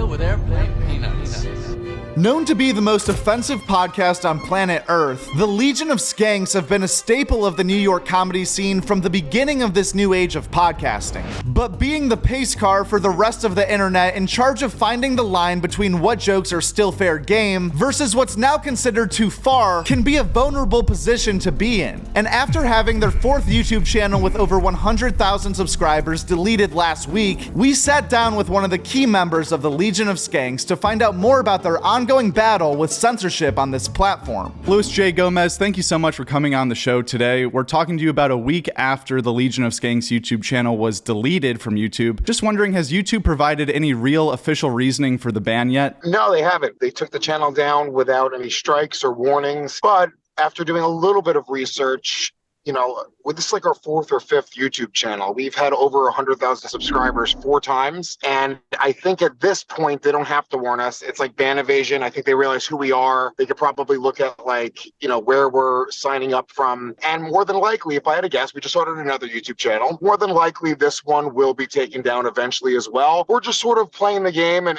deal with airplane peanuts. Known to be the most offensive podcast on planet Earth, the Legion of Skanks have been a staple of the New York comedy scene from the beginning of this new age of podcasting. But being the pace car for the rest of the internet in charge of finding the line between what jokes are still fair game versus what's now considered too far can be a vulnerable position to be in. And after having their fourth YouTube channel with over 100,000 subscribers deleted last week, we sat down with one of the key members of the Legion of Skanks to find out more about their ongoing battle with censorship on this platform. Luis J. Gomez, thank you so much for coming on the show today. We're talking to you about a week after the Legion of Skanks YouTube channel was deleted from YouTube. Just wondering, has YouTube provided any real official reasoning for the ban yet? No, they haven't. They took the channel down without any strikes or warnings. But after doing a little bit of research, with this like our fourth or fifth YouTube channel, we've had over 100,000 subscribers 4 times. And I think at this point, they don't have to warn us. It's like ban evasion. I think they realize who we are. They could probably look at where we're signing up from. And more than likely, if I had to guess, we just started another YouTube channel. More than likely, this one will be taken down eventually as well. We're just sort of playing the game. And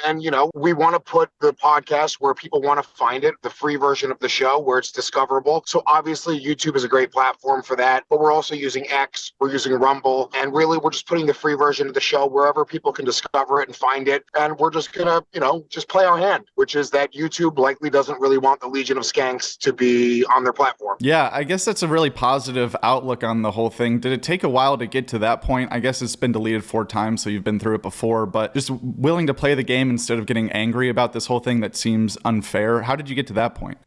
we want to put the podcast where people want to find it, the free version of the show where it's discoverable. So obviously, YouTube is a great platform for that, but we're also using X, we're using Rumble, and really we're just putting the free version of the show wherever people can discover it and find it. And we're just gonna, just play our hand, which is that YouTube likely doesn't really want the Legion of Skanks to be on their platform. Yeah, I guess that's a really positive outlook on the whole thing. Did it take a while to get to that point? I guess it's been deleted 4 times, so you've been through it before, but just willing to play the game instead of getting angry about this whole thing that seems unfair. How did you get to that point?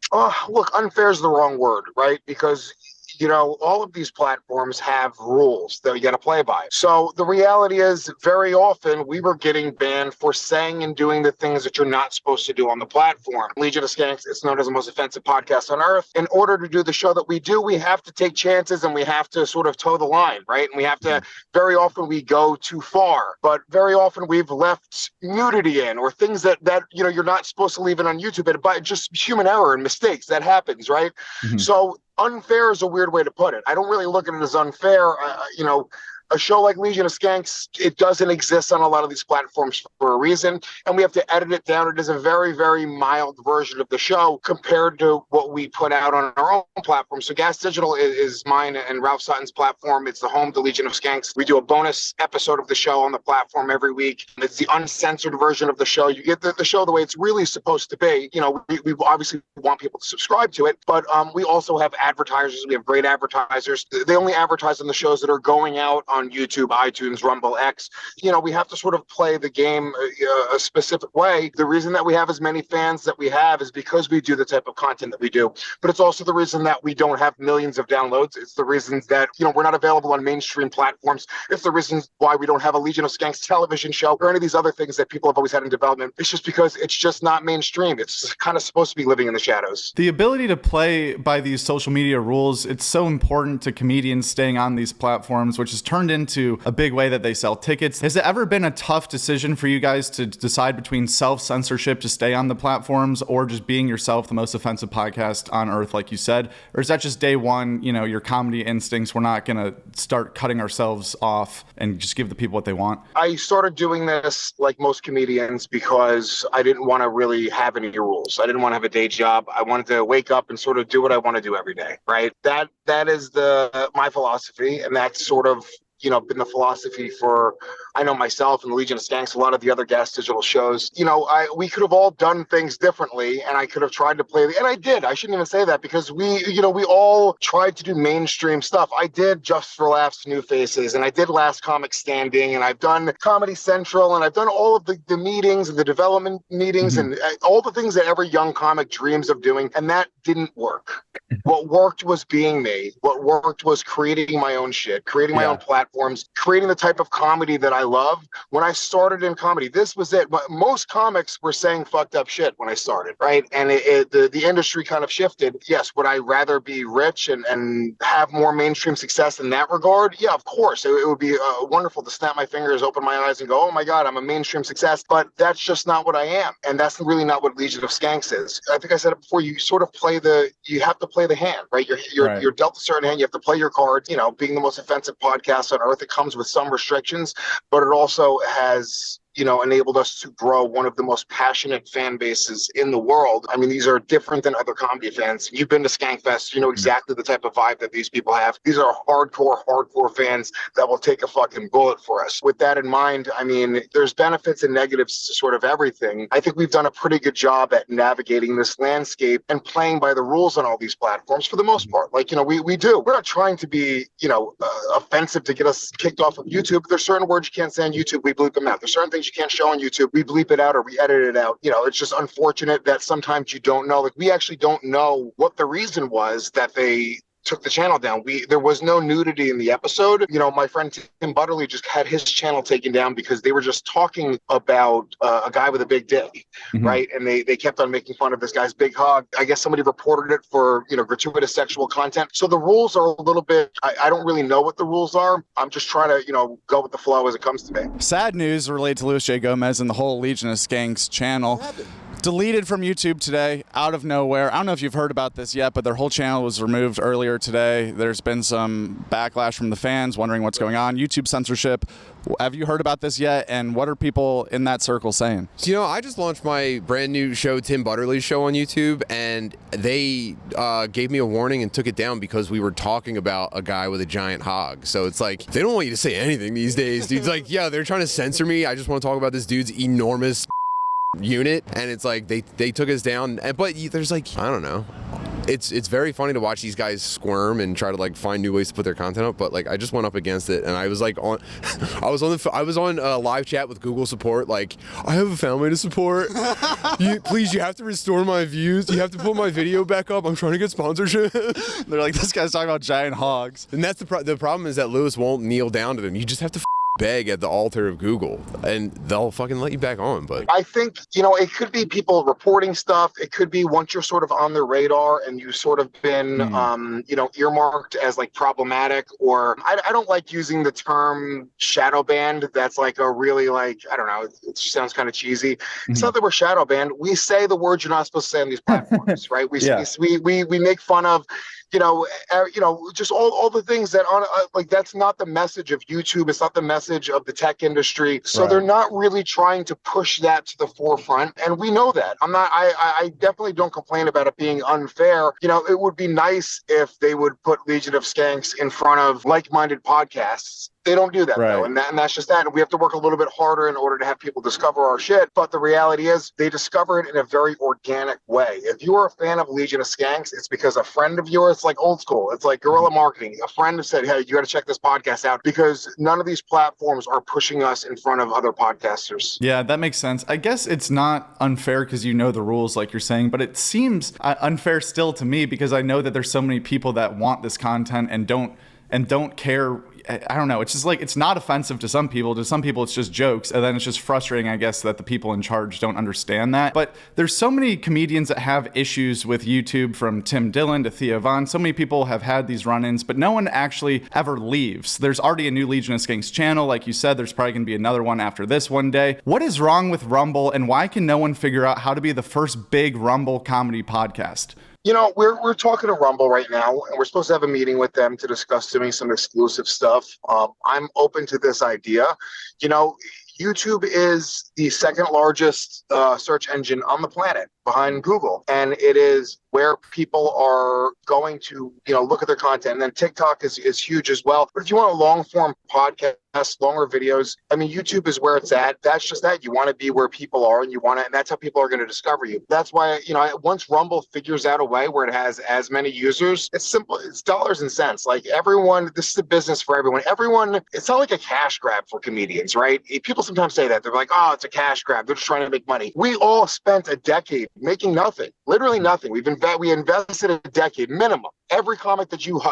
Look, unfair is the wrong word, right? Because all of these platforms have rules that you got to play by. So the reality is very often we were getting banned for saying and doing the things that you're not supposed to do on the platform. Legion of Skanks is known as the most offensive podcast on earth. In order to do the show that we do, we have to take chances and we have to sort of toe the line, right? And we have to, very often we go too far, but very often we've left nudity in or things that you're not supposed to leave in on YouTube, but just human error and mistakes that happens, right? Mm-hmm. So unfair is a weird way to put it. I don't really look at it as unfair. A show like Legion of Skanks, it doesn't exist on a lot of these platforms for a reason, and we have to edit it down. It is a very, very mild version of the show compared to what we put out on our own platform. So Gas Digital is mine and Ralph Sutton's platform. It's the home to Legion of Skanks. We do a bonus episode of the show on the platform every week. It's the uncensored version of the show. You get the show the way it's really supposed to be. We obviously want people to subscribe to it, but we also have advertisers. We have great advertisers. They only advertise on the shows that are going out on YouTube, iTunes, Rumble, X. We have to sort of play the game a specific way. The reason that we have as many fans that we have is because we do the type of content that we do. But it's also the reason that we don't have millions of downloads. It's the reasons that, we're not available on mainstream platforms. It's the reasons why we don't have a Legion of Skanks television show or any of these other things that people have always had in development. It's just because it's just not mainstream. It's kind of supposed to be living in the shadows. The ability to play by these social media rules, it's so important to comedians staying on these platforms, which has turned into a big way that they sell tickets. Has it ever been a tough decision for you guys to decide between self-censorship to stay on the platforms or just being yourself the most offensive podcast on earth, like you said? Or is that just day one, your comedy instincts, we're not going to start cutting ourselves off and just give the people what they want? I started doing this like most comedians because I didn't want to really have any rules. I didn't want to have a day job. I wanted to wake up and sort of do what I want to do every day, right? That is my philosophy, and that's sort of been the philosophy for, I know myself and the Legion of Skanks, a lot of the other Gas Digital shows. We could have all done things differently, and I could have tried to play, and I did. I shouldn't even say that because we all tried to do mainstream stuff. I did Just for Laughs, New Faces, and I did Last Comic Standing, and I've done Comedy Central, and I've done all of the meetings and the development meetings and all the things that every young comic dreams of doing, and that didn't work. What worked was being me. What worked was creating my own shit, creating my own platforms, creating the type of comedy that I love. When I started in comedy, this was it. Most comics were saying fucked up shit when I started, right? And the industry kind of shifted. Yes, would I rather be rich and have more mainstream success in that regard? Yeah, of course. It would be wonderful to snap my fingers, open my eyes, and go, oh my God, I'm a mainstream success. But that's just not what I am. And that's really not what Legion of Skanks is. I think I said it before, you sort of you have to play the hand, right? You're dealt a certain hand. You have to play your cards. Being the most offensive podcast on earth, it comes with some restrictions, but it also has enabled us to grow one of the most passionate fan bases in the world. I mean, these are different than other comedy fans. You've been to Skankfest, you know exactly the type of vibe that these people have. These are hardcore fans that will take a fucking bullet for us. With that in mind, I mean, there's benefits and negatives to sort of everything. I think we've done a pretty good job at navigating this landscape and playing by the rules on all these platforms for the most part. Like, we do. We're not trying to be, offensive to get us kicked off of YouTube. There's certain words you can't say on YouTube, we bleep them out. There's certain things you can't show on YouTube, we bleep it out or we edit it out. It's just unfortunate that sometimes you don't know. Like, we actually don't know what the reason was that they took the channel down. There was no nudity in the episode. My friend Tim Butterly just had his channel taken down because they were just talking about a guy with a big dick, right? And they kept on making fun of this guy's big hog. I guess somebody reported it for, gratuitous sexual content. So the rules are a little bit, I don't really know what the rules are. I'm just trying to, go with the flow as it comes to me. Sad news related to Louis J. Gomez and the whole Legion of Skanks channel. Deleted from YouTube today, out of nowhere. I don't know if you've heard about this yet, but their whole channel was removed earlier today. There's been some backlash from the fans wondering what's going on. YouTube censorship. Have you heard about this yet? And what are people in that circle saying? So, I just launched my brand new show, Tim Butterly's Show, on YouTube, and they gave me a warning and took it down because we were talking about a guy with a giant hog. So it's like, they don't want you to say anything these days. Dude's like, yeah, they're trying to censor me. I just want to talk about this dude's enormous unit, and it's like they took us down. But there's like, I don't know, it's very funny to watch these guys squirm and try to like find new ways to put their content up. But like, I just went up against it, and I was like I was on a live chat with Google support, like, I have a family to support. Please, you have to restore my views, you have to put my video back up, I'm trying to get sponsorship. They're like, this guy's talking about giant hogs. And that's the problem is that Lewis won't kneel down to them. You just have to beg at the altar of Google, and they'll fucking let you back on. But I think, it could be people reporting stuff. It could be once you're sort of on their radar and you've sort of been, earmarked as like problematic, or I don't like using the term shadow banned. That's like a really like, I don't know, it sounds kind of cheesy. It's not that we're shadow banned. We say the words you're not supposed to say on these platforms, right? We make fun of, just all the things that on like, that's not the message of YouTube. It's not the message of the tech industry. So They're not really trying to push that to the forefront. And we know that. I definitely don't complain about it being unfair. It would be nice if they would put Legion of Skanks in front of like-minded podcasts. They don't do that, though, and that's just that. And we have to work a little bit harder in order to have people discover our shit. But the reality is, they discover it in a very organic way. If you are a fan of Legion of Skanks, it's because a friend of yours, like old school, it's like guerrilla marketing. A friend said, hey, you got to check this podcast out, because none of these platforms are pushing us in front of other podcasters. Yeah, that makes sense. I guess it's not unfair because you know the rules, like you're saying, but it seems unfair still to me because I know that there's so many people that want this content and don't care. I don't know. It's just like, it's not offensive to some people. To some people, it's just jokes. And then it's just frustrating, I guess, that the people in charge don't understand that. But there's so many comedians that have issues with YouTube, from Tim Dillon to Theo Von. So many people have had these run-ins, but no one actually ever leaves. There's already a new Legion of Skanks channel. Like you said, there's probably going to be another one after this one day. What is wrong with Rumble, and why can no one figure out how to be the first big Rumble comedy podcast? We're talking to Rumble right now, and we're supposed to have a meeting with them to discuss doing some exclusive stuff. I'm open to this idea. YouTube is the second largest search engine on the planet behind Google, and it is where people are going to, look at their content. And then TikTok is huge as well. But if you want a long form podcast, longer videos, YouTube is where it's at. That's just that. You want to be where people are, and and that's how people are going to discover you. That's why, once Rumble figures out a way where it has as many users, it's simple. It's dollars and cents. Like, everyone, this is a business for everyone. It's not like a cash grab for comedians, right? People sometimes say that. They're like, oh, it's a cash grab. They're just trying to make money. We all spent a decade making nothing, literally nothing. We invested a decade minimum. Every comic that you've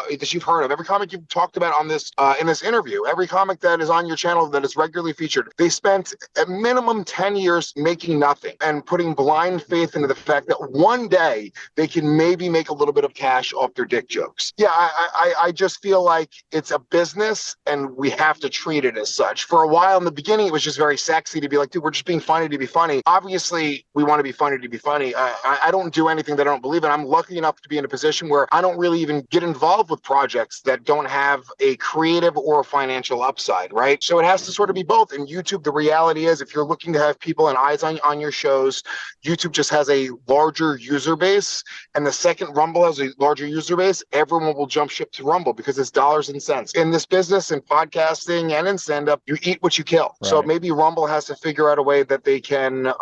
heard of, every comic you've talked about on this in this interview, every comic that is on your channel that is regularly featured, they spent a minimum 10 years making nothing and putting blind faith into the fact that one day they can maybe make a little bit of cash off their dick jokes. Yeah, I just feel like it's a business, and we have to treat it as such. For a while in the beginning, it was just very sexy to be like, dude, we're just being funny to be funny. Obviously, we want to be funny to be funny. I don't do anything that I don't believe believe it. I'm lucky enough to be in a position where I don't really even get involved with projects that don't have a creative or a financial upside, right? So it has to sort of be both. And YouTube, the reality is, if you're looking to have people and eyes on your shows, YouTube just has a larger user base. And the second Rumble has a larger user base, everyone will jump ship to Rumble because it's dollars and cents. In this business, in podcasting and in stand-up, you eat what you kill. Right. So maybe Rumble has to figure out a way that they can,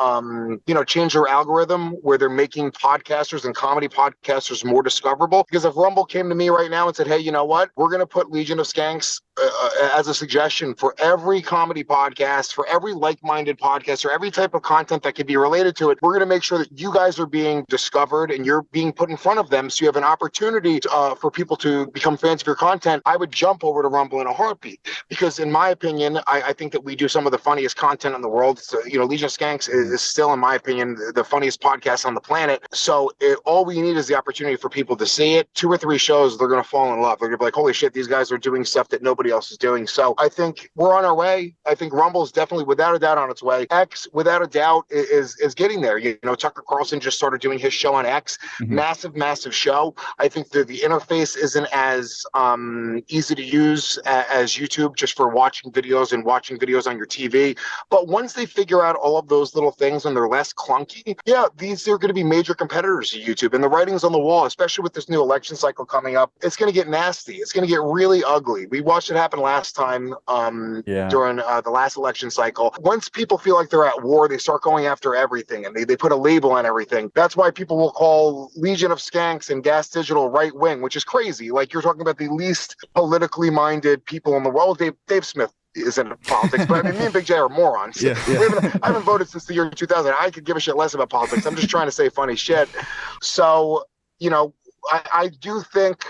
change their algorithm where they're making podcasters and comedy podcasters more discoverable. Because if Rumble came to me right now and said, hey, you know what? We're going to put Legion of Skanks as a suggestion for every comedy podcast, for every like-minded podcast, or every type of content that could be related to it. We're going to make sure that you guys are being discovered and you're being put in front of them, so you have an opportunity for people to become fans of your content. I would jump over to Rumble in a heartbeat, because in my opinion, I think that we do some of the funniest content in the world. So, Legion of Skanks is still, in my opinion, the funniest podcast on the planet. So all we need is the opportunity for people to see it. 2 or 3 shows, they're going to fall in love. They're going to be like, holy shit, these guys are doing stuff that nobody else is doing. So I think we're on our way. I think Rumble is definitely, without a doubt, on its way. X, without a doubt, is getting there. Tucker Carlson just started doing his show on X. Massive show. I think the interface isn't as easy to use as YouTube, just for watching videos on your TV. But once they figure out all of those little things and they're less clunky, these are going to be major competitors to YouTube. And the writing's on the wall, especially with this new election cycle coming up. It's going to get nasty. It's going to get really ugly. We watched it happen last time during the last election cycle. Once people feel like they're at war, they start going after everything, and they put a label on everything. That's why people will call Legion of Skanks and Gas Digital right wing, which is crazy. Like, you're talking about the least politically minded people in the world. Dave Smith is in politics, but I mean, me and Big J are morons. I haven't voted since the year 2000. I could give a shit less about politics. I'm just trying to say funny shit. So, I do think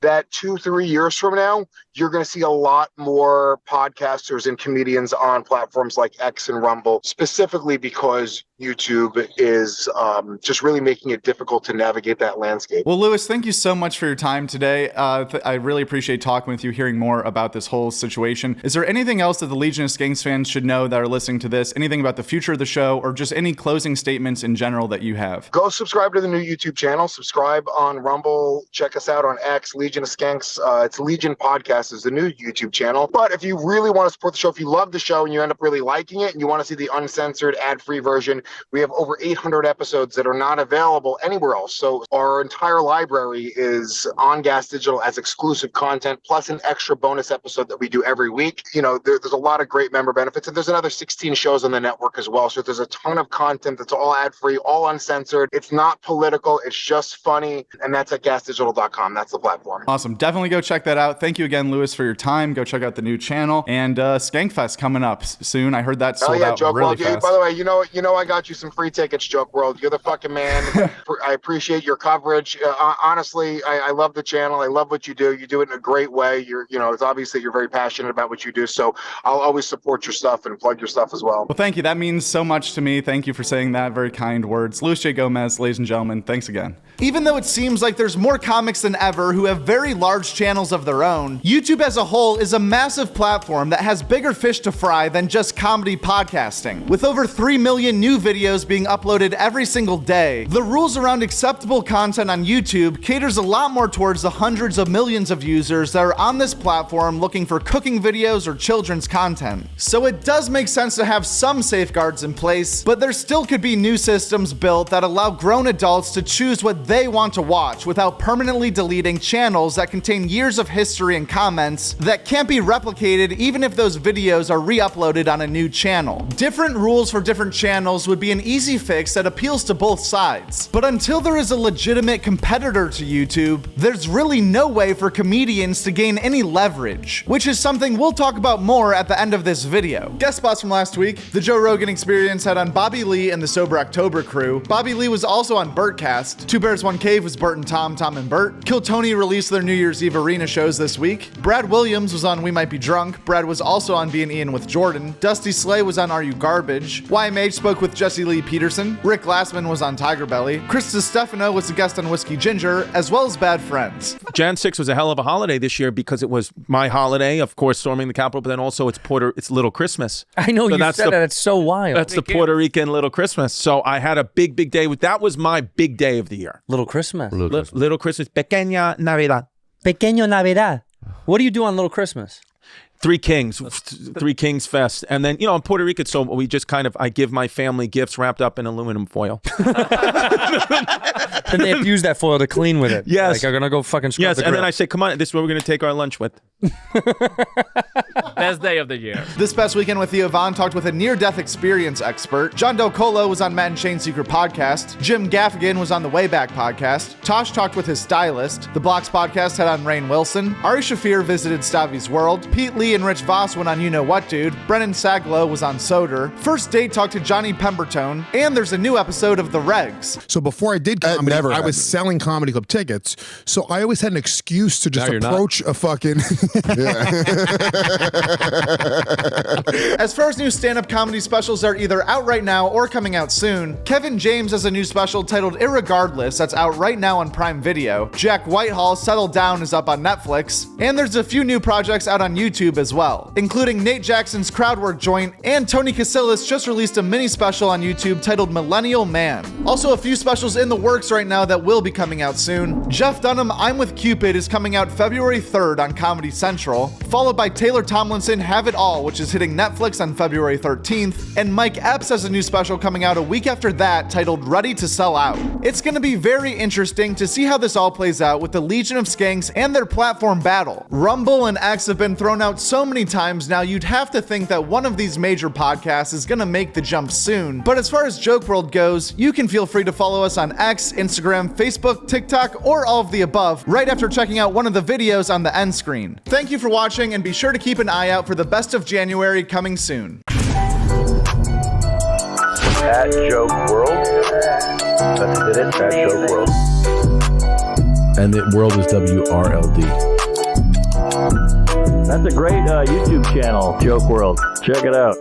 that 2-3 years from now, you're going to see a lot more podcasters and comedians on platforms like X and Rumble, specifically because YouTube is just really making it difficult to navigate that landscape. Well, Lewis, thank you so much for your time today. I really appreciate talking with you, hearing more about this whole situation. Is there anything else that the Legion of Skanks fans should know that are listening to this? Anything about the future of the show, or just any closing statements in general that you have? Go subscribe to the new YouTube channel. Subscribe on Rumble. Check us out on X, Legion of Skanks. It's Legion Podcast is the new YouTube channel. But if you really want to support the show, if you love the show and you end up really liking it and you want to see the uncensored, ad-free version, we have over 800 episodes that are not available anywhere else. So our entire library is on Gas Digital as exclusive content, plus an extra bonus episode that we do every week. There's a lot of great member benefits, and there's another 16 shows on the network as well. So there's a ton of content that's all ad-free, all uncensored. It's not political. It's just funny. And that's at gasdigital.com. That's the platform. Awesome. Definitely go check that out. Thank you again, Lewis, for your time. Go check out the new channel. And Skankfest coming up soon. I heard that sold out Joke really World. fast. By the way, I got you some free tickets, Joke World. You're the fucking man. I appreciate your coverage. Honestly, I love the channel. I love what you do. You do it in a great way. It's obvious that you're very passionate about what you do. So I'll always support your stuff and plug your stuff as well. Well, thank you. That means so much to me. Thank you for saying that. Very kind words. Louis J. Gomez, ladies and gentlemen, thanks again. Even though it seems like there's more comics than ever who have very large channels of their own, YouTube as a whole is a massive platform that has bigger fish to fry than just comedy podcasting. With over 3 million new videos being uploaded every single day, the rules around acceptable content on YouTube caters a lot more towards the hundreds of millions of users that are on this platform looking for cooking videos or children's content. So it does make sense to have some safeguards in place, but there still could be new systems built that allow grown adults to choose what they want to watch without permanently deleting channels that contain years of history and comments that can't be replicated even if those videos are re-uploaded on a new channel. Different rules for different channels would be an easy fix that appeals to both sides. But until there is a legitimate competitor to YouTube, there's really no way for comedians to gain any leverage, which is something we'll talk about more at the end of this video. Guest spots from last week: The Joe Rogan Experience had on Bobby Lee and the Sober October crew. Bobby Lee was also on Bertcast. Two Bears One Cave was Bert and Tom and Bert. Kill Tony released their New Year's Eve arena shows this week. Brad Williams was on We Might Be Drunk. Brad was also on Being Ian with Jordan. Dusty Slay was on Are You Garbage? YMH spoke with Jesse Lee Peterson. Rick Glassman was on Tiger Belly. Chris DiStefano was a guest on Whiskey Ginger, as well as Bad Friends. Jan 6 was a hell of a holiday this year because it was my holiday, of course, storming the Capitol, but then also it's Little Christmas. I know, So you said that. It's so wild. That's the Puerto Rican Little Christmas. So I had a big day. That was my big day of the year. Little Christmas. Little Christmas. Pequeña Navidad. Pequeño Navidad. What do you do on Little Christmas? Three Kings Fest. And then, in Puerto Rico, so we just I give my family gifts wrapped up in aluminum foil. Then they have to use that foil to clean with it. Yes. Like, I'm going to go fucking scrub the and then grill. I say, come on, this is what we're going to take our lunch with. Best day of the year. This past weekend with Theo Von talked with a near-death experience expert. John Del Colo was on Matt and Shane's Secret Podcast. Jim Gaffigan was on the Wayback Podcast. Tosh talked with his stylist. The Blocks Podcast had on Rainn Wilson. Ari Shafir visited Stavi's World. Pete Lee and Rich Voss went on You Know What Dude. Brennan Saglow was on Soder. First Date talked to Johnny Pembertone. And there's a new episode of The Regs. So before I did comedy, I was selling comedy club tickets. So I always had an excuse to just approach a fucking... As far as new stand-up comedy specials are either out right now or coming out soon, Kevin James has a new special titled Irregardless that's out right now on Prime Video. Jack Whitehall's Settle Down is up on Netflix. And there's a few new projects out on YouTube as well, including Nate Jackson's Crowdwork joint, and Tony Casillas just released a mini special on YouTube titled Millennial Man. Also a few specials in the works right now that will be coming out soon. Jeff Dunham, I'm With Cupid is coming out February 3rd on Comedy Central, followed by Taylor Tomlinson Have It All, which is hitting Netflix on February 13th, and Mike Epps has a new special coming out a week after that titled Ready to Sell Out. It's going to be very interesting to see how this all plays out with the Legion of Skanks and their platform battle. Rumble and X have been thrown out so many times now you'd have to think that one of these major podcasts is going to make the jump soon. But as far as Joke World goes, you can feel free to follow us on X, Instagram, Facebook, TikTok, or all of the above right after checking out one of the videos on the end screen. Thank you for watching, and be sure to keep an eye out for the best of January coming soon. At Joke World. That's it, at Joke World. And the world is WRLD. That's a great YouTube channel, Joke World. Check it out.